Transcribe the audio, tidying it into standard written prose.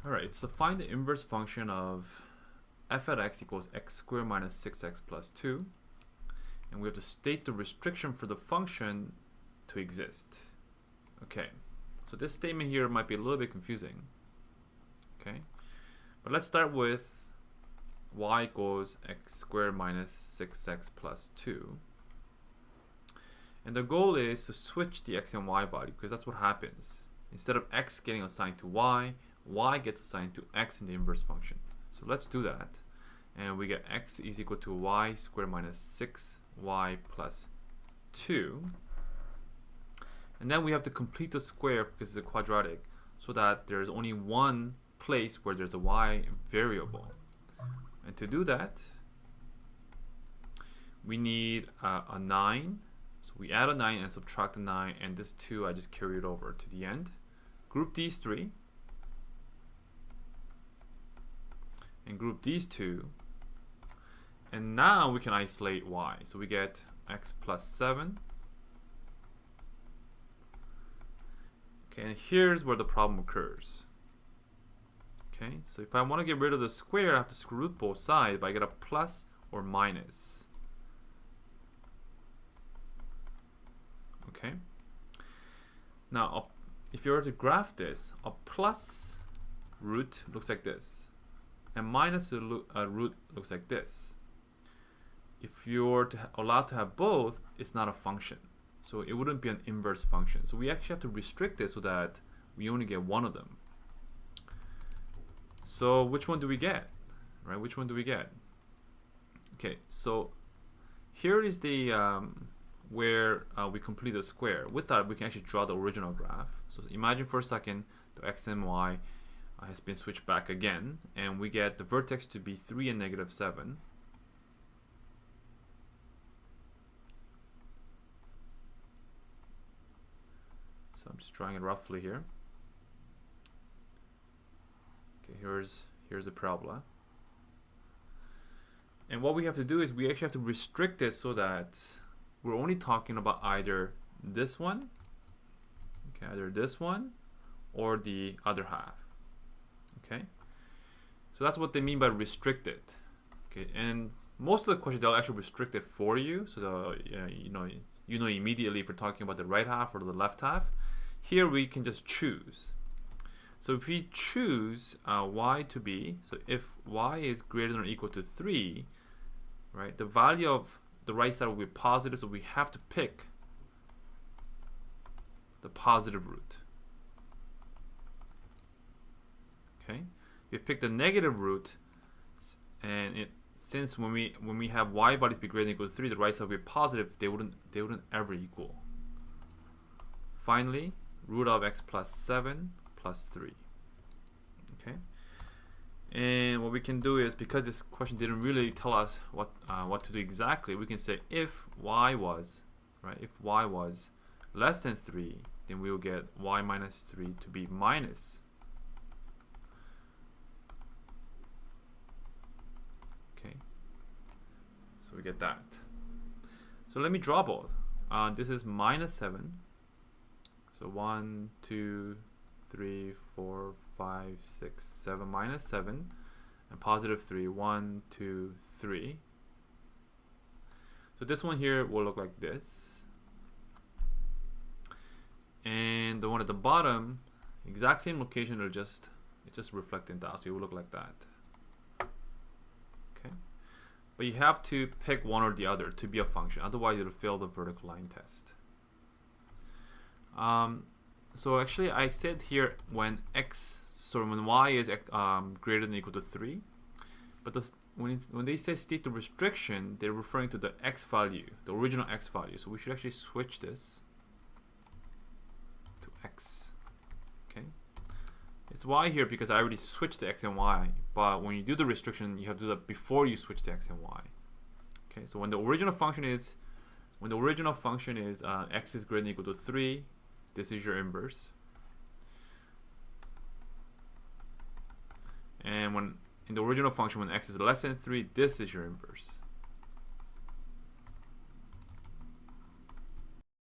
Alright, so find the inverse function of f at x equals x squared minus 6x plus 2. And we have to state the restriction for the function to exist. Okay, so this statement here might be a little bit confusing. Okay, but let's start with y equals x squared minus 6x plus 2. And the goal is to switch the x and y value, because that's what happens. Instead of x getting assigned to y, y gets assigned to x in the inverse function. So let's do that. And we get x is equal to y squared minus 6y plus 2. And then we have to complete the square because it's a quadratic, so that there's only one place where there's a y variable. And to do that, we need a 9. So we add a 9 and subtract a 9, and this 2 I just carry it over to the end. Group these 3 and group these 2, and now we can isolate y. So we get x plus 7. Okay, and here's where the problem occurs. Okay, so if I want to get rid of the square, I have to square root both sides, but I get a plus or minus. Okay, now if you were to graph this, a plus root looks like this, and minus root looks like this. If you're allowed to have both, it's not a function, so it wouldn't be an inverse function. So we actually have to restrict it so that we only get one of them. So which one do we get? Right? Which one do we get? Okay, so here is the where we complete the square. With that, we can actually draw the original graph. So imagine for a second the x and y has been switched back again, and we get the vertex to be 3 and negative 7. So I'm just drawing it roughly here. Okay, here's the parabola. And what we have to do is we actually have to restrict it so that we're only talking about either this one, okay, either this one or the other half. Okay, so that's what they mean by restricted. Okay, and most of the questions they'll actually restrict it for you, so you know immediately if we're talking about the right half or the left half. Here we can just choose. So if we choose y to be, so if y is greater than or equal to 3, right, the value of the right side will be positive, so we have to pick the positive root. Okay, we pick the negative root, and since when we have y values be greater than or equal to 3, the right side will be positive. They wouldn't ever equal. Finally, root of x plus 7 plus 3. Okay, and what we can do is, because this question didn't really tell us what to do exactly, we can say if y was less than 3, then we will get y minus 3 to be minus. Okay, so we get that. So let me draw both. This is minus 7. So 1, 2, 3, 4, 5, 6, 7, minus 7, and positive 3, 1, 2, 3. So this one here will look like this, and the one at the bottom, exact same location, it's just reflecting down, so it will look like that. Okay, but you have to pick one or the other to be a function, otherwise it'll fail the vertical line test. So actually I said here when y is greater than or equal to 3, but when they say state the restriction, they're referring to the x value, the original x value. So we should actually switch this to x. Okay, it's y here because I already switched the x and y, but when you do the restriction, you have to do that before you switch to x and y. Okay, so when the original function is x is greater than or equal to 3, this is your inverse. And when in the original function, when x is less than 3, this is your inverse.